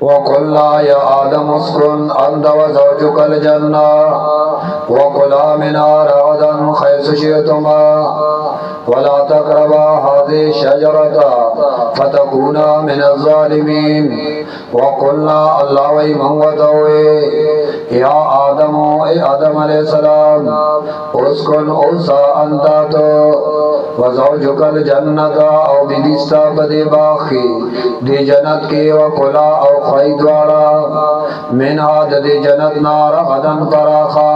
وقلنا يا آدم اسكن أنت وزوجك الجنة وكلا منها رغدا حيث شئتما ولا تقربا هذه الشجرة فتكونا من الظالمين وقلنا الله ومن وتوي يا آدم اے آدم علیہ السلام اسکن اوسا انتا تو وزوجک الجنت او بیبیستا بدی باخی دی جنت کی وکلا او خیدوارا منها دی جنت نار غدن پراخا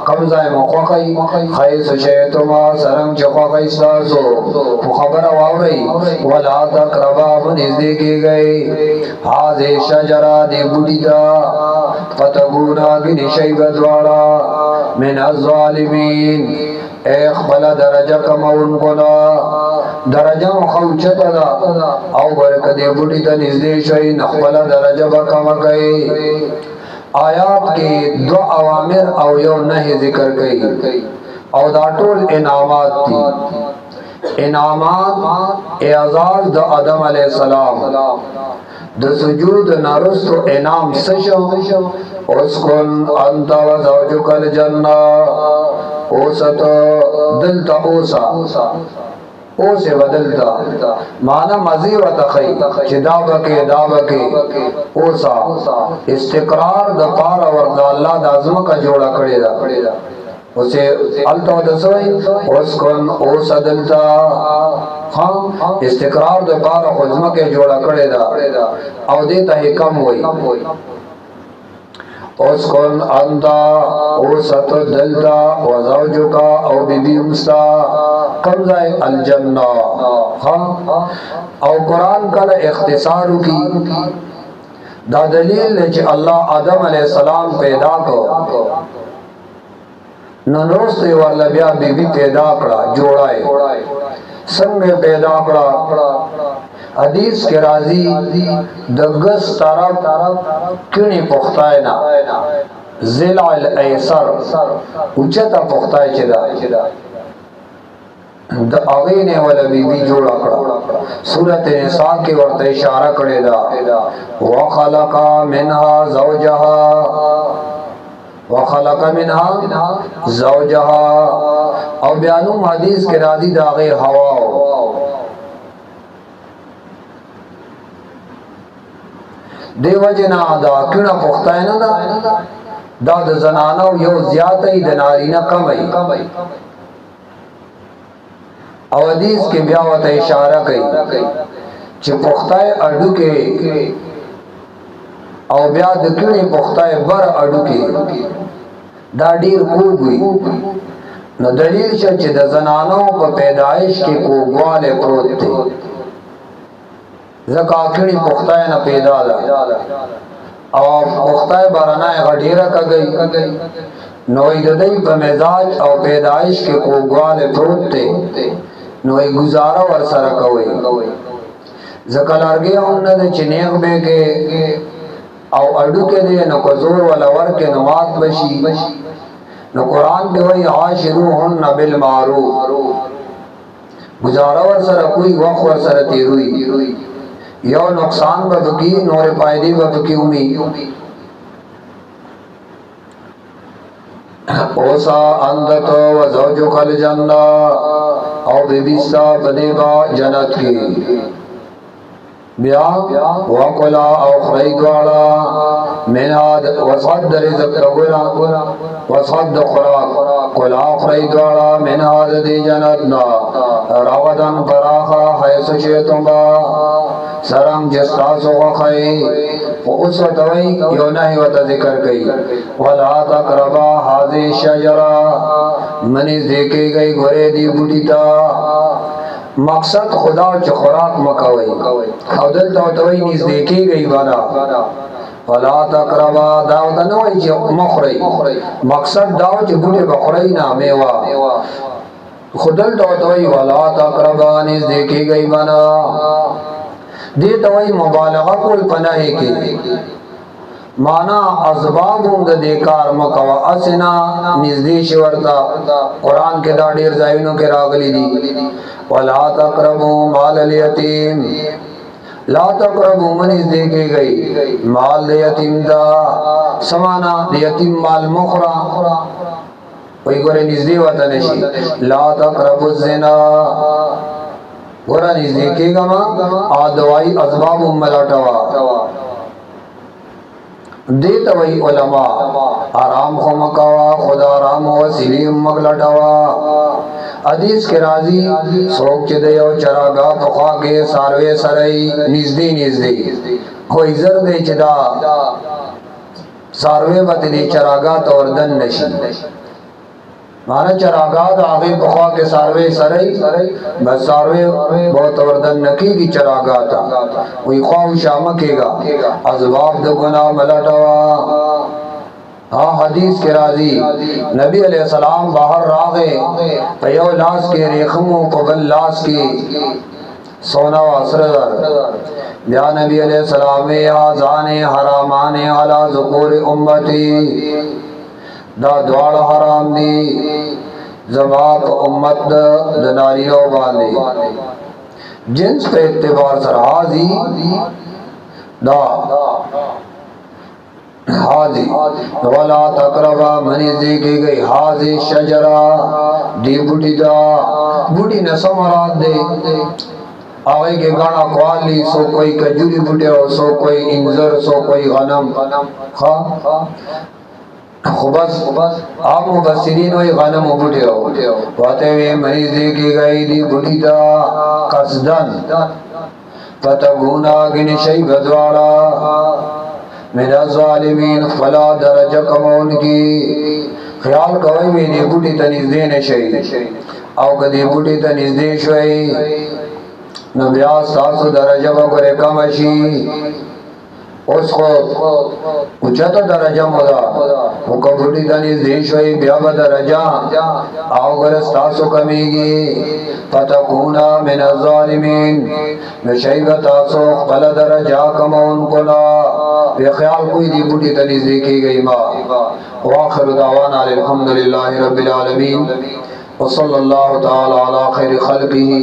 قبضہ مخوخی خیس شیطما سرم چخوخی ستاسو خبر واوئی ولا تقربا منزدی کی گئی حاضر شجرہ دی بودی دا فتگونا گنی شیبت وارا من الظالمین ایک بلا درجہ کمون کنا درجہ مخوچت دا او برکدی بودی دا نزدی شئی نخبلا درجہ بکم گئی آیات کی دو اوامر او یو نهی ذکر کئی او دا ټول انعامات دی انعامات اعزاز دا آدم علیہ السلام دا سجود نرستو انعام سشو اسکن انت و زوجک الجنہ اوسط دلتا اوسا اوسے بدلتا مانا مزی و تخی چی دابکی اوسا استقرار دا پارا ورد اللہ دا عظمکا جوڑا کڑی دا اسے علتا دسوئی اسکن اوسا دلتا استقرار دا پارا خزمکا جوڑا کڑی دا او دیتا ہی کم ہوئی اسکن انتا اوسط دلتا وزوجکا او بی بی امستا قبضہ الجنہ او قرآن کا اختصار کی دا دلیل ہے کہ اللہ آدم علیہ السلام پیدا کو ننرستی والا بیا بی بی پیدا کرا جوڑائے سنگ پیدا کرا حدیث کے راضی دگس طرف کنی پختائے نا زلع الایسر اچتا پختائے چدا دا اغین والا بی بی جوڑا کڑا سورت نساء کی ورط اشارہ کڑے دا وَخَلَقَ مِنْهَا زَوْجَهَا او بیانوم حدیث کے راضی دا غی ہوا دیو جنا دا کیونا پختائے نا دا دا زنانو یو زیادہ دا نارینا کم او حدیث کے بیاوت اشارہ کئی چی پختائے اڈو کے او بیا دکیونی پختائے بر اڈو کے دا دیر کوگوی نو دلیل شا چی دا زنانوں پا پیدائش کے کوگوالے پروت تھے زکا کیونی پختائے نا پیدا دا او پختائے برانائے غڈیرہ کا گئی نوی ددائی پا مزاج او پیدائش کے کوگوالے پروت تھے نوی گزارا ورسر کوئی زکل ارگی ہم ندے چنیغ بے کے او اڈو کے دے نو کزور والا ور کے نوات بشی نو قرآن دے وی عاشروہن بالمعروف گزارا ورسر کوئی وقت ورسر تیروئی یو نقصان بدکی نور پائدی بدکی امی اوسا اندتو و زوجک الجنہ او بیبیستا بدیبا جنت کی بیا وکلا او خریگوالا مناد وصد رزق تگولا وصد خوراک کلا خریگوالا مناد دی جنتنا روادن پراخا حیث شیطنبا سرم جستاسو غخی و اس وطوئی یو نحی وطا ذکر کئی ولا تقربا حاضی شجرہ منیز دیکھی گئی گھرے دی بودیتا مقصد خدا چو خوراک مکوئی خودل توتوئی نیز دیکھی گئی بنا ولا تقربا داو دا نوئی چی مخری مقصد داو چی بودی بخری نا میوا خودل توتوئی ولا تقربا نیز دیکھی گئی بنا دیتا وی مبالغہ کل پناہی کی مانا ازبابوں دا دیکار مکوا اسنا نزدیش ورطا قرآن کے دا دیر زائنوں کے راغلی دی وَلَا تَقْرَبُوا مَالَ الْيَتِيمِ ला तक़रबू मनीज देखे गई माल दे यतीम दा समाना दे यतीम माल मुखरा कोई गोरे निज़दे वता नशी ला तक़रबू ज़िना गोरा निज़दे के गमा आ दवाई असबाब मलाटवा देता वही उलमा आराम खो मकावा खुदा आराम वसीली मगलटवा हदीस के राजी सोच दे और चरागा पखा के सारवे सरई निज़दी निज़दी कोई जर दे चदा सारवे बतली चरागा तोरदन नशी माना चरागात आगे पखा के सारवे सरई बस सारवे बहुत वर्दन नकी की चरागाता वही ख्वाब शामकेगा अज़बाब दो गुनाह मलटवा। हाँ हदीस के राजी नबी अलैहिस्सलाम बाहर रागे पयो लाश के रेखमो पगल लाश के सोना वासरगर या नबी अलैहिस्सलाम या जाने हरामाने अला ज़ुकूर उम्मती दा द्वाड़ हराम दी जमात उम्मत द नारियों बांधे जिन्स पे इत्तिबार सर हाजी दा हाजी वला तक़रबा मनी देखी गई हाजी शजरा दी बूटी दा बूटी न समरात दे आगे के गाना क्वाली सो कोई कजूरी बूटे हो सो कोई इंजर सो कोई गनम खा बस आप मुबस्सिरीन वही गनम उबुटे हो वाते हुए मरीज देखी गई दी बुढ़ी दा कसदन फतगुना गिन शई गदवाड़ा मेरा ज़ालिमीन फला दरजा कमौन की ख्याल कवई में दी बुढ़ी तनिज़ देने शई आओ कदी बुढ़ी तनिज़ दे शई नब्यास सासु दरजा बगरे कमशी उसको उच्चता दरजा मोदा वो कबूटी दानी देश वही ब्याह दरजा आओ गरस तासु कमीगी फतकूना मिन ज़ालिमीन बेशैगा तासु कल दरजा कमौन कोला बेख्याल कोई दी बूटी तनी देखी गई माँ वाखिर दावाना अल्हम्दुलिल्लाहि रब्बिल आलमीन व सल्लल्लाहु तआला अला खैरि खल्क़िही।